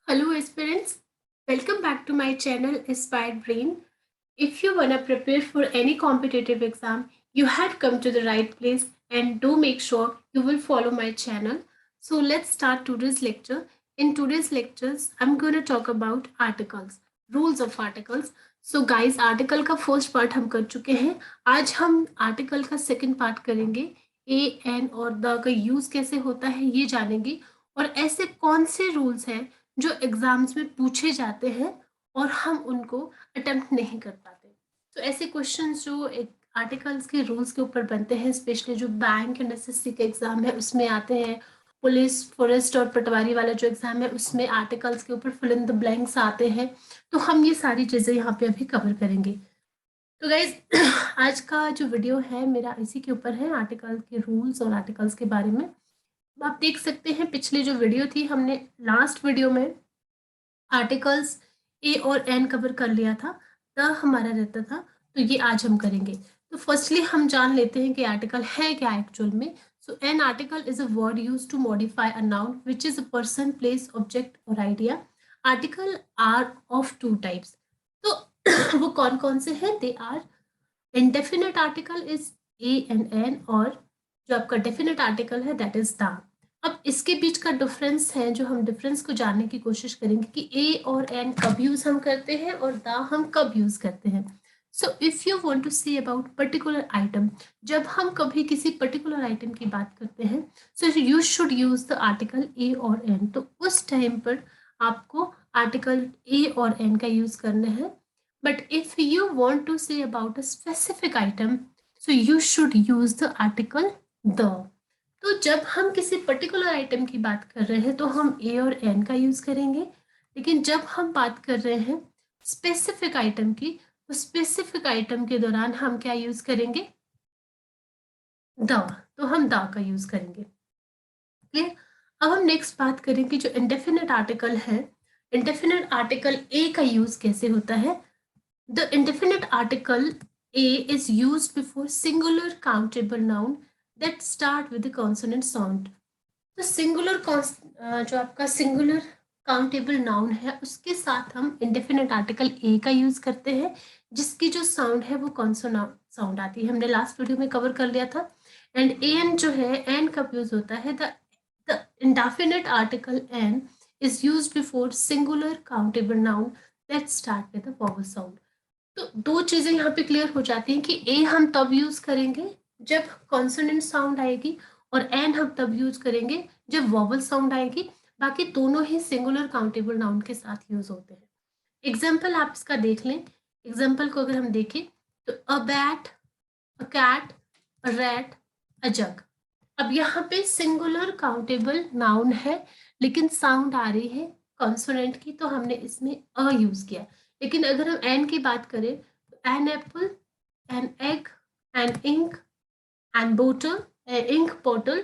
Hello aspirants, welcome back to my channel Inspired Brain. If you wanna prepare for any competitive exam, you had come to the right place and do make sure you will follow my channel. So let's start today's lecture. In today's lectures, I'm going to talk about articles, rules of articles. So guys, article का first part हम कर चुके हैं. आज हम article का second part करेंगे. A N और द का यूज कैसे होता है ये जानेंगे और ऐसे कौन से रूल्स हैं जो एग्जाम्स में पूछे जाते हैं और हम उनको अटेम्प्ट नहीं कर पाते. तो ऐसे क्वेश्चंस जो एक आर्टिकल्स के रूल्स के ऊपर बनते हैं, स्पेशली जो बैंक एंड एसएससी का एग्जाम है उसमें आते हैं. पुलिस फॉरेस्ट और पटवारी वाला जो एग्जाम है उसमें आर्टिकल्स के ऊपर फिल इन द ब्लैंक्स आते हैं. तो हम ये सारी चीजें यहाँ पे अभी कवर करेंगे. तो गाइज आज का जो वीडियो है मेरा इसी के ऊपर है, आर्टिकल के रूल्स और आर्टिकल्स के बारे में. आप देख सकते हैं पिछली जो वीडियो थी हमने लास्ट वीडियो में आर्टिकल्स ए और एन कवर कर लिया था, द हमारा रहता था. तो ये आज हम करेंगे. तो फर्स्टली हम जान लेते हैं कि आर्टिकल है क्या एक्चुअल में. So an article is a word use to modify a noun which is a person, place, object और idea. Article are of two types. तो वो कौन कौन से हैं? They are indefinite article is a and an, और जो आपका डेफिनेट आर्टिकल है दैट इज द. अब इसके बीच का डिफरेंस है जो हम डिफरेंस को जानने की कोशिश करेंगे कि ए और एन कब यूज हम करते हैं और द हम कब यूज करते हैं. So if you want to see about particular item, जब हम कभी किसी पर्टिकुलर आइटम की बात करते हैं, so you should use the article a और एन. तो उस टाइम पर आपको आर्टिकल ए और एन का यूज करना है. But if you want to say about a specific item, so you should use the article the. तो जब हम किसी पर्टिकुलर आइटम की बात कर रहे हैं तो हम ए और एन का यूज करेंगे. लेकिन जब हम बात कर रहे हैं स्पेसिफिक आइटम की, तो स्पेसिफिक आइटम के दौरान हम क्या यूज करेंगे? द. तो हम द का यूज करेंगे. क्लियर? अब हम नेक्स्ट बात करें कि जो इंडेफिनेट आर्टिकल है, इंडेफिनेट आर्टिकल ए का यूज कैसे होता है. The indefinite article a is use before singular countable noun that start with the consonant sound. तो सिंगुलर जो आपका सिंगुलर काउंटेबल नाउन है उसके साथ हम इंडेफिनेट आर्टिकल ए का यूज करते हैं जिसकी जो साउंड है वो कॉन्सोनेंट साउंड आती है. हमने लास्ट वीडियो में कवर कर लिया था. एंड एन जो है, एन कब यूज होता है? The indefinite article an is use before singular countable noun that start with the vowel sound. तो दो चीजें यहाँ पे क्लियर हो जाती हैं कि ए हम तब यूज करेंगे जब कॉन्सोनेंट साउंड आएगी और एन हम तब यूज करेंगे जब वॉवल साउंड आएगी. बाकी दोनों ही सिंगुलर काउंटेबल नाउन के साथ यूज होते हैं. एग्जाम्पल आप इसका देख लें. एग्जाम्पल को अगर हम देखें तो a bat, a cat, a rat, a jug. अब यहाँ पे सिंगुलर काउंटेबल नाउन है लेकिन साउंड आ रही है कॉन्सोनेंट की, तो हमने इसमें अ यूज किया. लेकिन अगर हम एन की बात करें तो an apple, an egg, an ink, an bottle, ink bottle,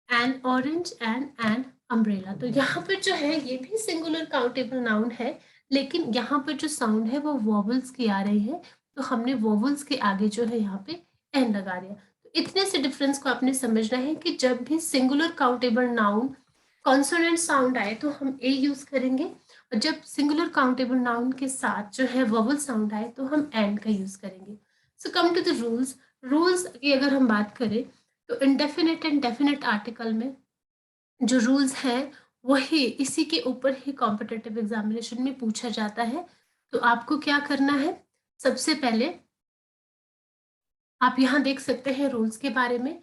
an orange and an umbrella. तो यहाँ पर जो है ये भी सिंगुलर काउंटेबल नाउन है लेकिन यहाँ पर जो साउंड है वो वॉवल्स की आ रही है, तो हमने वॉवल्स के आगे जो है यहाँ पे एन लगा दिया. तो इतने से डिफरेंस को आपने समझना है कि जब भी singular countable noun consonant sound आए तो हम ए यूज करेंगे, और जब सिंगुलर काउंटेबल नाउन के साथ जो है वॉवल साउंड आए तो हम एन का यूज करेंगे. So come to the rules. Rules की अगर हम बात करें तो इंडेफिनेट एंड डेफिनेट आर्टिकल में जो रूल्स हैं वही इसी के ऊपर ही कॉम्पिटिटिव एग्जामिनेशन में पूछा जाता है. तो आपको क्या करना है? सबसे पहले आप यहाँ देख सकते हैं रूल्स के बारे में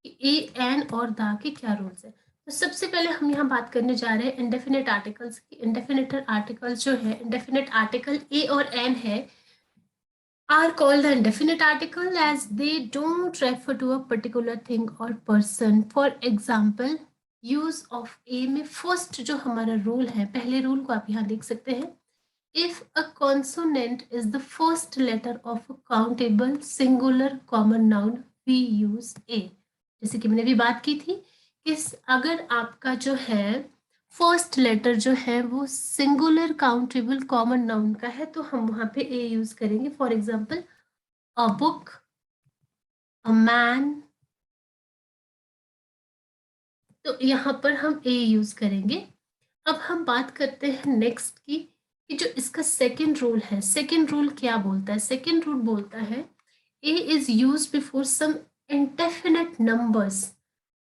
कि ए एन और द के क्या रूल्स है. तो सबसे पहले हम यहाँ बात करने जा रहे हैं इंडेफिनेट आर्टिकल्स की. इंडेफिनेट आर्टिकल्स जो है, इंडेफिनेट आर्टिकल ए और एन है, are called the indefinite article as they don't refer to a particular thing or person. For example, use of a में first जो हमारा rule है, पहले rule को आप यहाँ देख सकते हैं. If a consonant is the first letter of a countable singular common noun, we use a. जैसे कि मैंने अभी बात की थी कि अगर आपका जो है फर्स्ट लेटर जो है वो सिंगुलर काउंटेबल कॉमन नाउन का है तो हम वहां पे ए यूज करेंगे. For example a book, a man. तो यहाँ पर हम ए यूज करेंगे. अब हम बात करते हैं नेक्स्ट की, कि जो इसका सेकेंड रूल है, सेकेंड रूल क्या बोलता है? सेकेंड रूल बोलता है a is use before some indefinite numbers.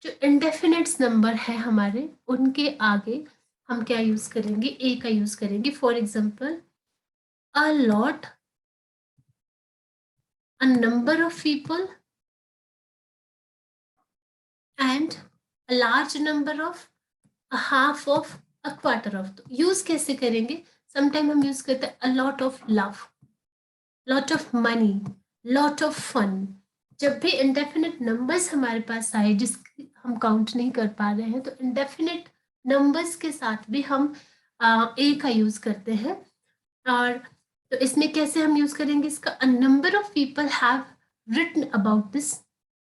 जो इंडेफिनिट्स नंबर है हमारे, उनके आगे हम क्या यूज करेंगे? ए का यूज करेंगे। For example, a lot, a number of people and a large number of, a half of, a quarter of. तो यूज कैसे करेंगे? समटाइम हम यूज करते हैं a lot of love, lot of money, lot of fun. जब भी indefinite numbers हमारे पास आए जिसकी हम काउंट नहीं कर पा रहे हैं, तो इंडेफिनिट नंबर्स के साथ भी हम ए का यूज करते हैं। और तो इसमें कैसे हम यूज करेंगे इसका? A number of people have written about this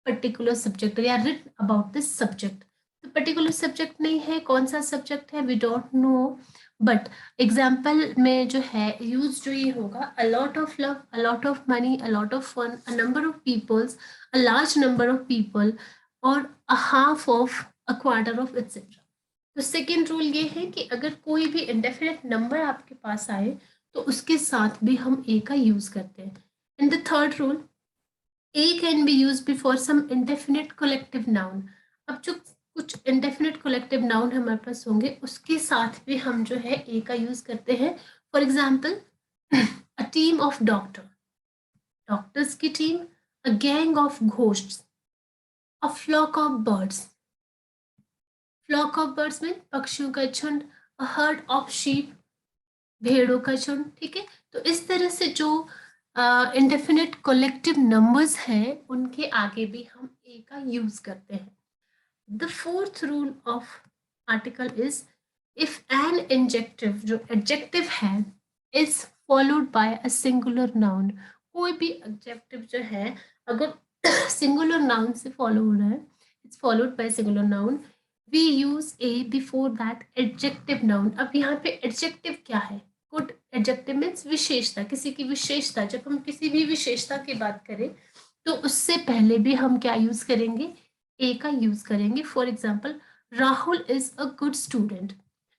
particular subject, या रिटन अबाउट दिस सब्जेक्ट। तो पर्टिकुलर सब्जेक्ट नहीं है, कौन सा सब्जेक्ट है we don't know, but example में जो है यूज जो ये होगा, a lot of love, a lot of money, a lot of fun, a number of peoples, a large number of people, और a half of, a quarter of, etcetera. तो second rule ये है कि अगर कोई भी इंडेफिनिट नंबर आपके पास आए तो उसके साथ भी हम ए का यूज करते हैं। And the third rule, a can be use before some indefinite collective noun. अब जो कुछ इंडेफिनिट कलेक्टिव नाउन हमारे पास होंगे उसके साथ भी हम जो है ए का यूज करते हैं। For example, a team of doctor, doctors की team, a gang of ghosts, a flock of birds, flock of birds में पक्षियों का झुंड, अ हर्ड ऑफ शीप, भेड़ों का झुंड। ठीक है, तो इस तरह से जो इंडेफिनिट कलेक्टिव नंबर्स हैं उनके आगे भी हम ए का यूज करते हैं। The fourth rule of article is, if an adjective, जो एडजेक्टिव है, is followed by a singular noun. कोई भी एडजेक्टिव जो है अगर सिंगुलर नाउन से फॉलो हो रहा है, it's followed by singular noun, we use a before that adjective noun. अब यहाँ पे एडजेक्टिव क्या है? गुड एडजेक्टिव मीन्स विशेषता, किसी की विशेषता। जब हम किसी भी विशेषता की बात करें तो उससे पहले भी हम क्या यूज करेंगे? ए का यूज करेंगे। For example, Rahul is a good student.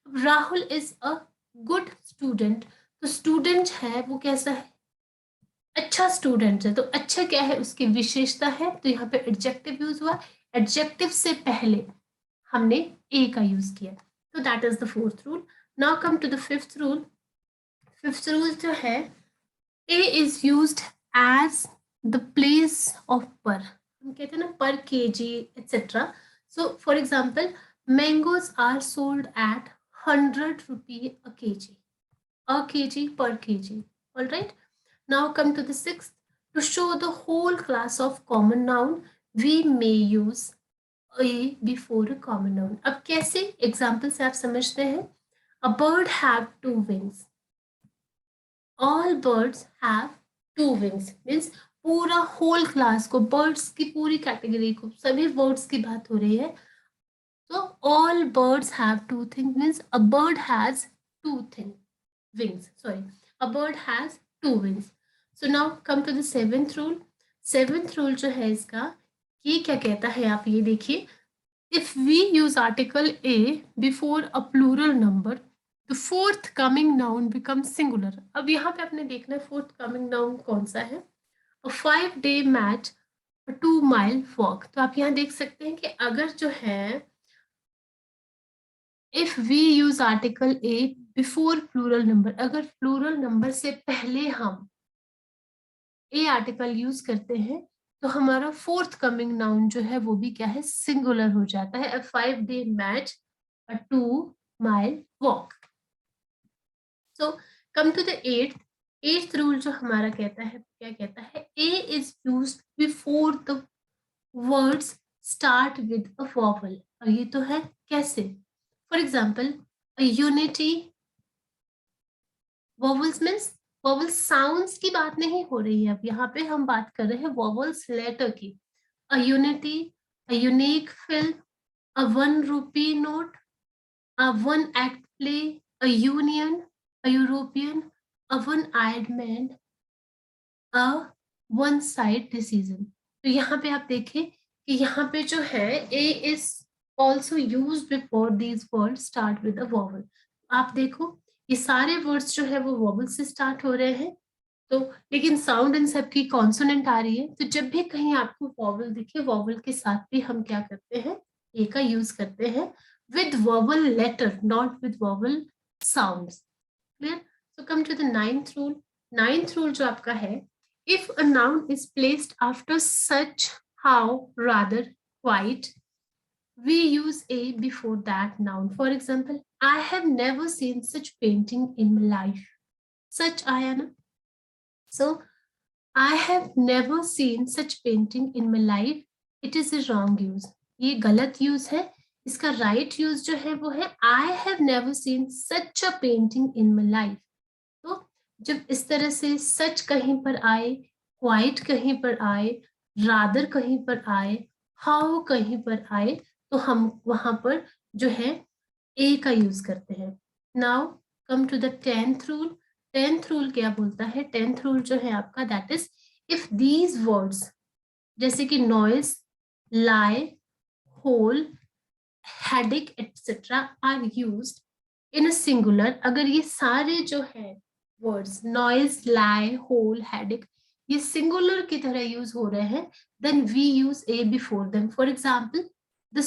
Rahul is a good student, तो स्टूडेंट है वो कैसा है? अच्छा स्टूडेंट है। तो अच्छा क्या है? उसकी विशेषता है, तो यहाँ पे एडजेक्टिव यूज हुआ। एडजेक्टिव से पहले हमने ए का यूज किया। तो that is the fourth rule. Now come to the fifth rule. Fifth rule जो है, a is used as the place of per. हम कहते हैं ना per KG etcetera. So for example, mangoes are sold at 100 rupee a KG, a kg per kg. All right. Now come to the sixth. To show the whole class of common noun, we may use a before a common noun. अब कैसे? Example से आप समझते हैं। A bird have two wings. All birds have two wings. Means पूरा whole class को, birds की पूरी कैटेगरी को, सभी बर्ड्स की बात हो रही है। So all birds have two things, means a bird has two things, wings. Sorry, a bird has two wings. So now come to the seventh rule. Seventh rule जो है इसका, ये क्या कहता है आप ये देखिए। If we use article A before a plural number, the forthcoming noun becomes singular. अब यहाँ पे आपने देखना है forthcoming noun कौन सा है। A 5-day match, a 2-mile walk. तो आप यहाँ देख सकते हैं कि अगर जो है, if we use article a before plural number, अगर प्लूरल नंबर से पहले हम ए आर्टिकल यूज करते हैं तो हमारा फोर्थ कमिंग नाउन जो है वो भी क्या है? सिंगुलर हो जाता है। A 5-day match, a 2-mile walk. So come to the eighth. Eighth rule जो हमारा कहता है, क्या कहता है? A is use before the words start with a vowel. और ये तो है कैसे? For example, unity, vowels means vowel sounds की बात नहीं हो रही है, अब यहाँ पे हम बात कर रहे हैं वॉवल्स लेटर की। A unity, a unique film, a 1 rupee note, a one act play, a union, a European, a one eyed man, a one side decision. तो यहाँ पे आप देखें कि यहाँ पे जो है a is also used before these words start with a vowel. आप देखो ये सारे वर्ड्स जो है वो वॉवल से स्टार्ट हो रहे हैं, तो लेकिन साउंड इन सब की कॉन्सोनेंट आ रही है। तो जब भी कहीं आपको वॉवल दिखे, वॉवल के साथ भी हम क्या करते हैं, ए का यूज करते हैं with vowel letter, not with vowel sounds. Clear? So come to the ninth rule. Ninth rule जो आपका है, if a noun is placed after such, how, rather, quite, we use a before that noun. For example, I have never seen such painting in my life. Such आया ना? So I have never seen such painting in my life. It is a wrong use. ये गलत use है। इसका right use जो है वो है I have never seen such a painting in my life. तो जब इस तरह से सच कहीं पर आए, क्वाइट कहीं पर आए, रादर कहीं पर आए, हाउ कहीं पर आए, तो हम वहां पर जो है ए का यूज करते हैं। Now come to the tenth rule. Tenth rule क्या बोलता है? टेंथ रूल जो है आपका, that is if these words जैसे कि noise, lie, hole, headache etcetera are used in a singular, अगर ये सारे जो है words noise, lie, hole, headache ये सिंगुलर की तरह यूज हो रहे हैं, then we use a before them. For example, the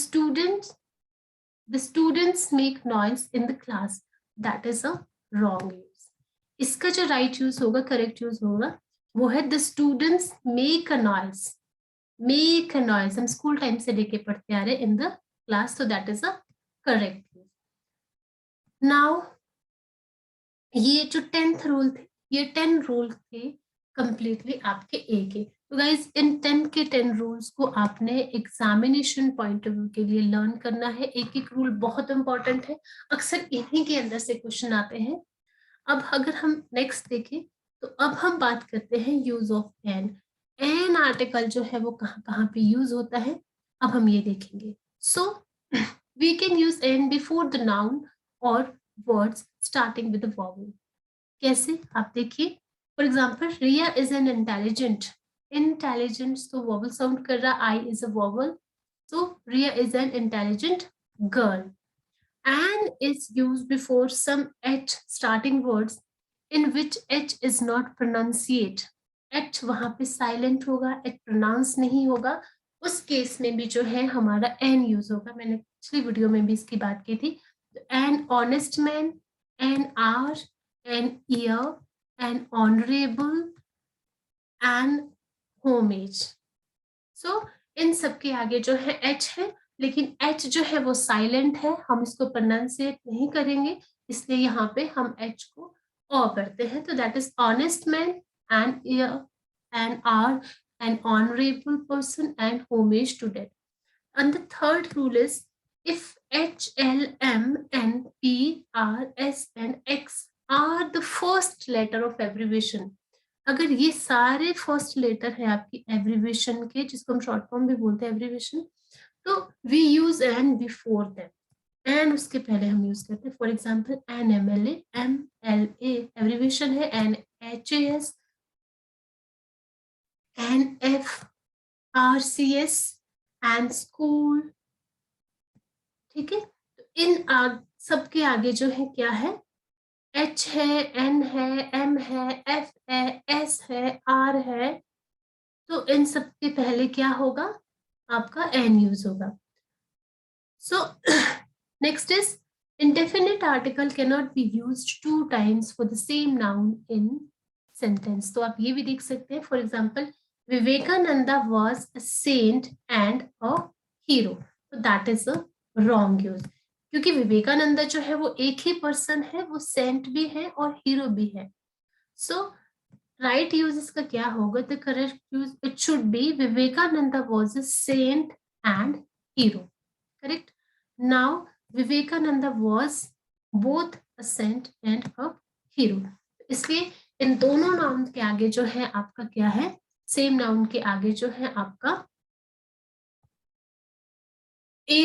students make noise in the class, that is a wrong use. इसका जो राइट यूज होगा, करेक्ट यूज होगा, वो है the students make a noise. Make a noise हम school time से लेके पढ़ते आ रहे in the class, so that is a correct use. Now ये जो 10th रूल थे, ये 10 रूल थे कंप्लीटली आपके ए के। तो गाइज इन 10 के 10 रूल्स को आपने एग्जामिनेशन पॉइंट ऑफ व्यू के लिए लर्न करना है। एक एक रूल बहुत इंपॉर्टेंट है, अक्सर इन्हीं के अंदर से क्वेश्चन आते हैं। अब अगर हम नेक्स्ट देखें, तो अब हम बात करते हैं use of an. An article जो है वो कहाँ कहाँ पे यूज होता है, अब हम ये देखेंगे। So we can use an before the noun और वर्ड्स स्टार्टिंग विद वॉवल। कैसे? आप देखिए, for example, Ria is an intelligent. Intelligent तो वॉवल साउंड कर रहा, I is a vowel, so Ria is an intelligent girl. An is used before some H starting words in which H is not pronunciate. H वहां पे silent होगा, H pronounce नहीं होगा, उस case में भी जो है हमारा N यूज होगा। मैंने पिछली वीडियो में भी इसकी बात की थी। An honest man, an hour, an ear, an honorable, an homage. So इन सब के आगे जो है H है, लेकिन H जो है वो साइलेंट है, हम इसको प्रोनाउंसिएट नहीं करेंगे, इसलिए यहाँ पे हम H को ओ करते हैं। तो that is honest man, and and are, an honourable person, and homage to death. And the third rule is if H, L, M, N, P, R, S, and X are the first letter of abbreviation, अगर ये सारे first letter है आपकी abbreviation के, जिसको हम short form भी बोलते हैं एब्रीवेशन, तो we use an before them. An उसके पहले हम यूज करते हैं। For example, an M L M L A abbreviation है, an H S, an F R C S, and school. ठीक है, तो इन सबके आगे जो है क्या है, एच है, एन है, एम है, एफ है, एस है, आर है, तो इन सब के पहले क्या होगा, आपका एन यूज होगा। So next is indefinite article cannot be used 2 times for the same noun in sentence. तो आप ये भी देख सकते हैं, for example, Vivekananda was a saint and a hero, तो that is a wrong use, क्योंकि विवेकानंदा जो है वो एक ही पर्सन है, वो सेंट भी है और हीरो भी है। सो राइट यूज इसका क्या होगा, the correct use it should be Vivekananda was a saint and hero. Correct? Now Vivekananda was both a saint and a hero. इसलिए इन दोनों नाउन के आगे जो है आपका क्या है, सेम नाउन के आगे जो है आपका ए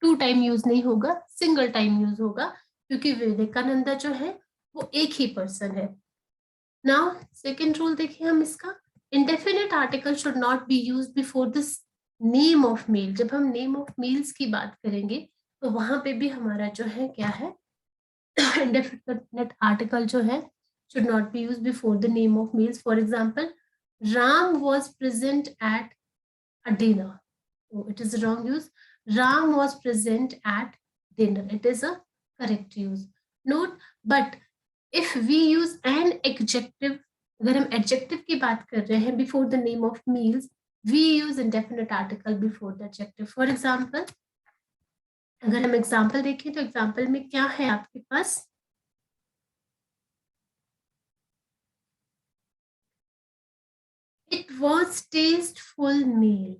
2 टाइम यूज नहीं होगा, सिंगल टाइम यूज होगा, क्योंकि विवेकानंदा जो है वो एक ही पर्सन है। नाउ सेकेंड रूल देखिए हम इसका, indefinite article should not be used before this name of male, जब हम नेम ऑफ मेल्स की बात करेंगे तो वहां पे भी हमारा जो है क्या है, indefinite article जो है should not be used before the name of meals. For example, Ram was present at a dinner. So it is a wrong use. Ram was present at dinner. It is a correct use. Note, but if we use an adjective, अगर हम adjective की बात कर रहे हैं before the name of meals, we use indefinite article before the adjective. For example, अगर हम example देखें तो example में क्या है आपके पास, it was tasteful meal.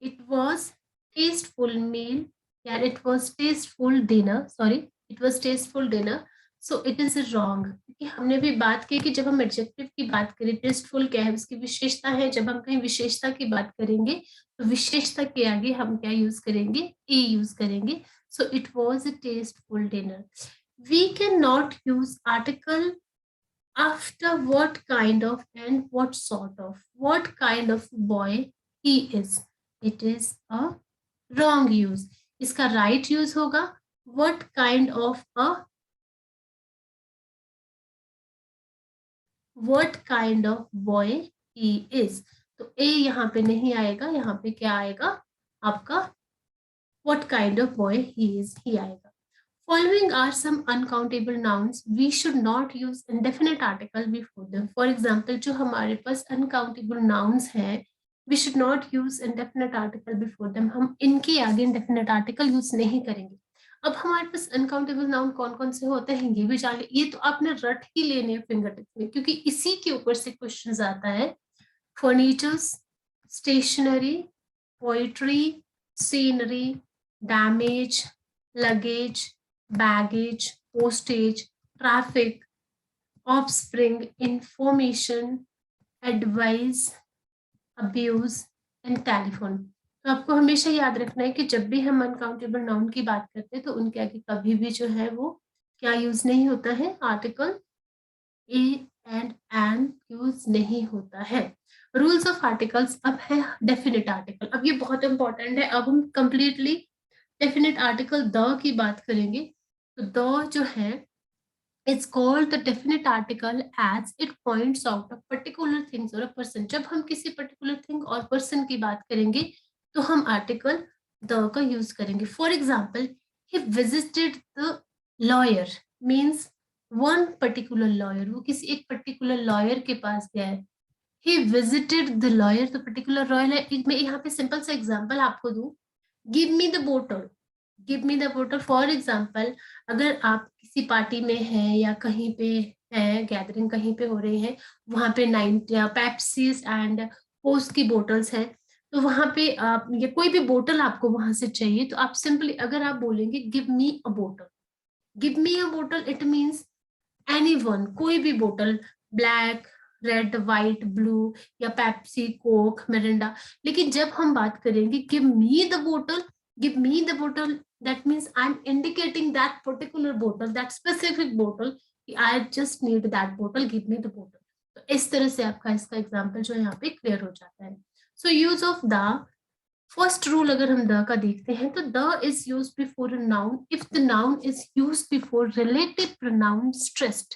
It was tasteful meal. Yeah, it was tasteful dinner. Sorry, it was tasteful dinner. So it is wrong. क्योंकि हमने भी बात की कि जब हम एडजेक्टिव की बात करें, टेस्टफुल क्या है, उसकी विशेषता है, जब हम कहीं विशेषता की बात करेंगे तो विशेषता के आगे हम क्या यूज करेंगे, ए यूज करेंगे. So it was a tasteful dinner. We can not use article after what kind of and what sort of, what kind of boy he is. It is a wrong use. इसका right use होगा what kind of a, what kind of boy he is. तो a यहाँ पे नहीं आएगा, यहाँ पे क्या आएगा आपका what kind of boy he is ही आएगा. Following are some uncountable nouns. We should not use indefinite article before them. For example, जो हमारे पास uncountable nouns हैं, we should not use indefinite article before them. हम इनके आगे indefinite article use नहीं करेंगे. अब हमारे पास uncountable noun कौन कौन से होते हैं ये भी जान ले. ये तो आपने रट ही लेने फिंगर टिप्स में, क्योंकि इसी के ऊपर से क्वेश्चन आता है. Furnitures, stationery, poetry, scenery, damage, luggage, baggage, postage, traffic, offspring, information, advice, abuse and telephone. तो आपको हमेशा याद रखना है कि जब भी हम अनकाउंटेबल नाउन की बात करते हैं तो उनके आगे कभी भी जो है वो क्या यूज नहीं होता है, article a and an use नहीं होता है. रूल्स ऑफ आर्टिकल्स अब है डेफिनेट आर्टिकल. अब ये बहुत इंपॉर्टेंट है. अब हम completely definite article the key बात करेंगे. तो द जो है it's called the definite article as it points out a particular things और अ पर्सन. जब हम किसी पर्टिकुलर थिंग और पर्सन की बात करेंगे तो हम आर्टिकल द का यूज करेंगे. For example, he visited the lawyer means one particular lawyer. वो किसी एक पर्टिकुलर लॉयर के पास गया है. ही विजिटेड द लॉयर, तो पर्टिकुलर लॉयर है. मैं यहाँ पे सिंपल सा एग्जाम्पल आपको दूं. Give me the bottle, give me the bottle. For example, अगर आप किसी पार्टी में हैं या कहीं पे है, गैदरिंग कहीं पे हो रही है, वहां पे 9 पेप्सीज एंड पोस्ट की बोटल्स हैं, तो वहां पे आप ये कोई भी बोतल आपको वहां से चाहिए तो आप सिंपली अगर आप बोलेंगे give me a bottle, give me a bottle, it means any one, कोई भी बोतल, ब्लैक, रेड, वाइट, ब्लू या पेप्सी, कोक, मिरिंडा. लेकिन जब हम बात करेंगे गिव मी द बोतल, गिव मी द बोतल, that means I'm indicating that particular bottle, that specific bottle. I just need that bottle, give me the bottle. तो इस तरह से आपका इसका एग्जाम्पल जो यहाँ पे क्लियर हो जाता है. So use of the, first rule अगर हम द का देखते हैं तो the is use before a noun if the noun is use before relative pronoun stressed.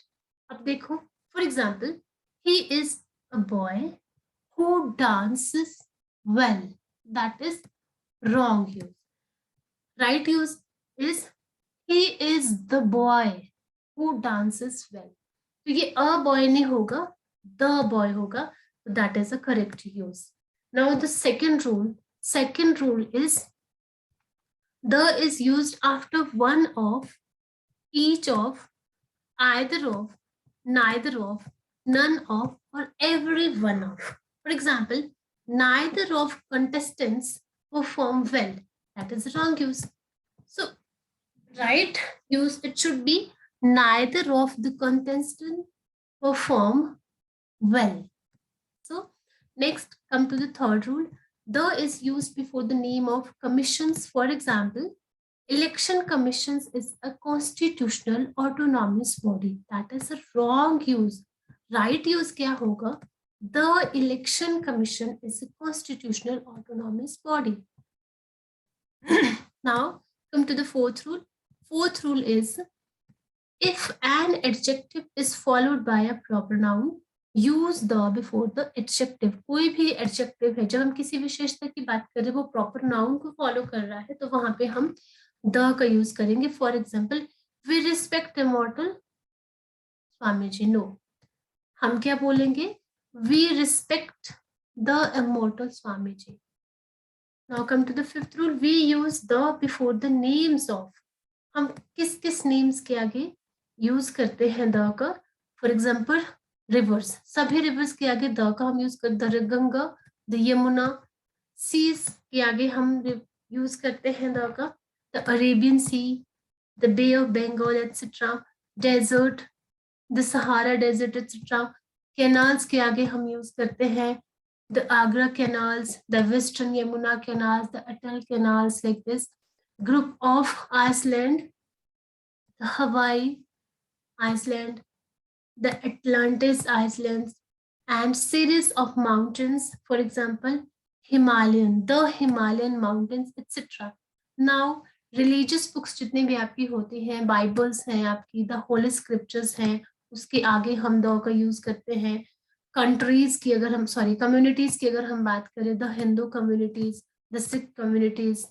अब देखो, for example, he is a boy who dances well. That is wrong use. Right use is he is the boy who dances well. तो ये a boy नहीं होगा, the boy होगा. That is a correct use. Now the second rule is the is used after one of, each of, either of, neither of, none of or every one of. For example, neither of contestants perform well. That is the wrong use. So right use, it should be neither of the contestants perform well. So next, come to the third rule. The is used before the name of commissions. For example, election commissions is a constitutional autonomous body. That is a wrong use. Right use क्या होगा, The Election Commission is a constitutional autonomous body. Now, come to the fourth rule. Fourth rule is, if an adjective is followed by a proper noun, use the before the adjective. कोई भी adjective है, जब हम किसी विशेषता की बात कर रहे हैं, वो proper noun को follow कर रहा है, तो वहां पे हम the का use करेंगे. For example, we respect immortal Swami ji. No, हम क्या बोलेंगे? We respect the immortal Swami ji. Now come to the fifth rule. We use the before the names of. हम किस किस names के आगे यूज करते हैं द का? फॉर एग्जाम्पल रिवर्स, सभी रिवर्स के आगे द का हम यूज करते हैं. गंगा, द यमुना. सीज के आगे हम यूज करते हैं द का. The Arabian Sea, the Bay of Bengal etcetera. Desert, the Sahara desert etcetera. Canals के आगे हम यूज करते हैं the Agra canals, the western Yamuna canals, the Atal canals, like this. Group of island, the Hawaii Iceland, the Atlantis Islands, and series of mountains, for example, Himalayan, the Himalayan mountains, etc. Now, religious books जितने भी आपकी होती हैं, Bibles हैं आपकी, the Holi scriptures हैं, उसके आगे हम द का यूज करते हैं. कंट्रीज की अगर हम कम्युनिटीज की अगर हम बात करें, the Hindu communities, the Sikh communities,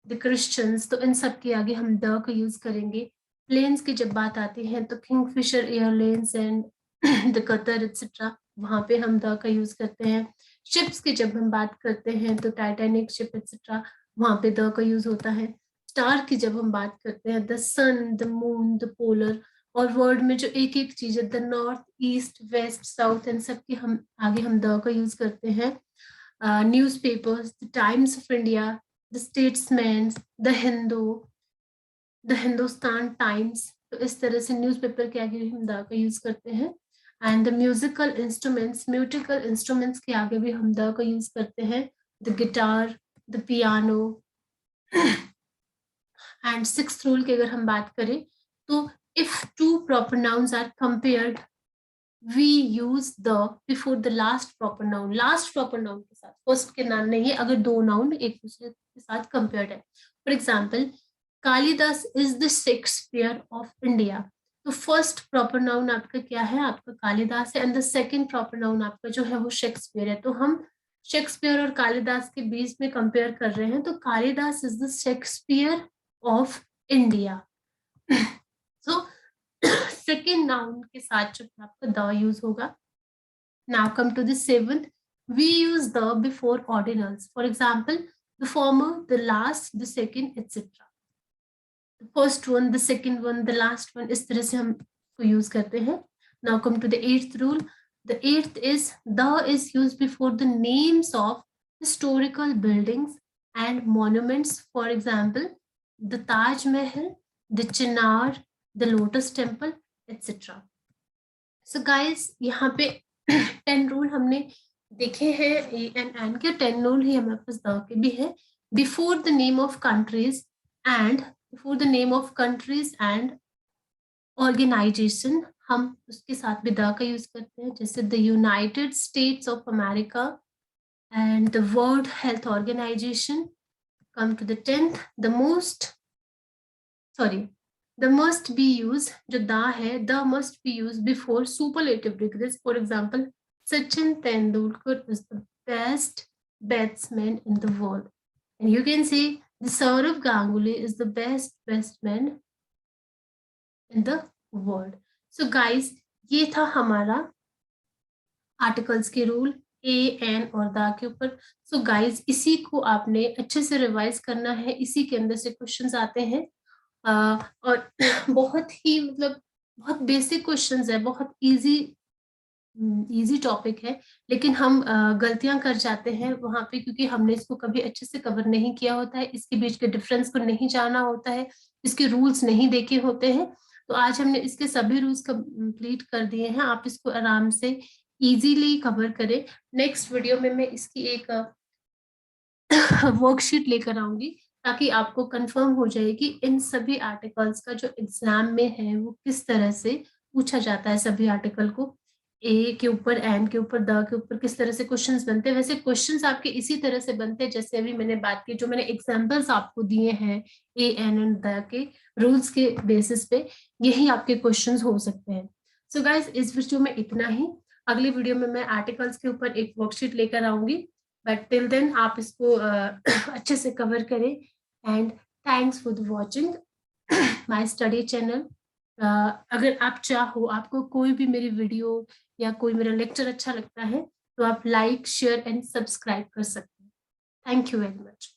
the Christians, तो इन सब के आगे हम द का यूज करेंगे. प्लेन्स की जब बात आती है तो Kingfisher airlines and the Qatar etcetera, वहां पे हम द का यूज करते हैं. शिप्स की जब हम बात करते हैं तो टाइटैनिक शिप एटसेट्रा, वहां पे द का यूज होता है. स्टार की जब हम बात करते हैं, the sun, the moon, the polar. और वर्ड में जो एक एक चीज है, the north, east, west, south, इन सब के हम आगे हम द का यूज करते हैं. Newspapers, the times of India, the statesman, the Hindu, the Hindustan times. तो इस तरह से न्यूज़पेपर के आगे भी हम द का यूज करते हैं. एंड द म्यूजिकल इंस्ट्रूमेंट्स के आगे भी हम द का यूज करते हैं. The guitar, the piano. And sixth rule की अगर हम बात करें तो if two proper nouns are compared, we use the before the last proper noun. Last proper noun के साथ, फर्स्ट के नाम नहीं है, अगर दो नाउन एक दूसरे के साथ कंपेयर्ड है. For example, Kalidas is the Shakespeare of India. तो फर्स्ट प्रॉपर नाउन आपका क्या है? आपका कालिदास है. And the second proper noun आपका जो है वो शेक्सपियर है. तो हम शेक्सपियर और कालिदास के बीच में कंपेयर कर रहे हैं, तो Kalidas is the Shakespeare of India. So second noun के साथ जो आपका द यूज होगा. Now come to the seventh. We use the before ordinals. For example, the former, the last, the second etcetera. First one, the second one, the last one, इस तरह से हम को यूज करते हैं. Now come to the eighth rule. The eighth is, the is use before the names of historical buildings and monuments. For example, the Taj Mahal, the Chinar, the lotus temple, etcetera. So guys, यहाँ पे 10 rule हमने देखे हैं A and के. 10 rule ही हमारे पास the के भी है. Before the name of countries and before the name of countries and organisation, हम उसके साथ भी द का यूज करते हैं. जैसे the United States of America and the World Health Organisation. Come to the 10th, the must be use, जो the है, the must be use before superlative degrees. For example, Sachin Tendulkar is the best batsman in the world. And you can say the Saurav Ganguly is the best batsman in the world. So guys, ये था हमारा articles के rule ए, N और the के ऊपर. So guys, इसी को आपने अच्छे से रिवाइज करना है. इसी के अंदर से क्वेश्चंस आते हैं और बहुत ही बहुत बेसिक क्वेश्चंस है, बहुत इजी टॉपिक है. लेकिन हम गलतियां कर जाते हैं वहां पे, क्योंकि हमने इसको कभी अच्छे से कवर नहीं किया होता है, इसके बीच के डिफरेंस को नहीं जाना होता है, इसके रूल्स नहीं देखे होते हैं. तो आज हमने इसके सभी रूल्स कंप्लीट कर दिए हैं. आप इसको आराम से इजीली कवर करें. नेक्स्ट वीडियो में मैं इसकी एक वर्कशीट लेकर आऊंगी, ताकि आपको कंफर्म हो जाए कि इन सभी आर्टिकल्स का जो एग्जाम में है वो किस तरह से पूछा जाता है, सभी आर्टिकल को ए के ऊपर, एन के ऊपर, द के ऊपर किस तरह से क्वेश्चंस बनते हैं, वैसे क्वेश्चंस आपके इसी तरह से बनते हैं जैसे अभी मैंने बात की, जो मैंने एग्जांपल्स आपको दिए हैं ए, एन एंड द के रूल्स के बेसिस पे, यही आपके क्वेश्चंस हो सकते हैं। सो गाइस, इस वीडियो में इतना ही। अगली वीडियो में मैं आर्टिकल्स के ऊपर एक वर्कशीट लेकर आऊंगी, बट टिल देन आप इसको अच्छे से कवर करें। And thanks for the watching my study channel. अगर आप चाहो, आपको कोई भी मेरी वीडियो या कोई मेरा लेक्चर अच्छा लगता है, तो आप लाइक, शेयर एंड सब्सक्राइब कर सकते हैं। Thank you very much.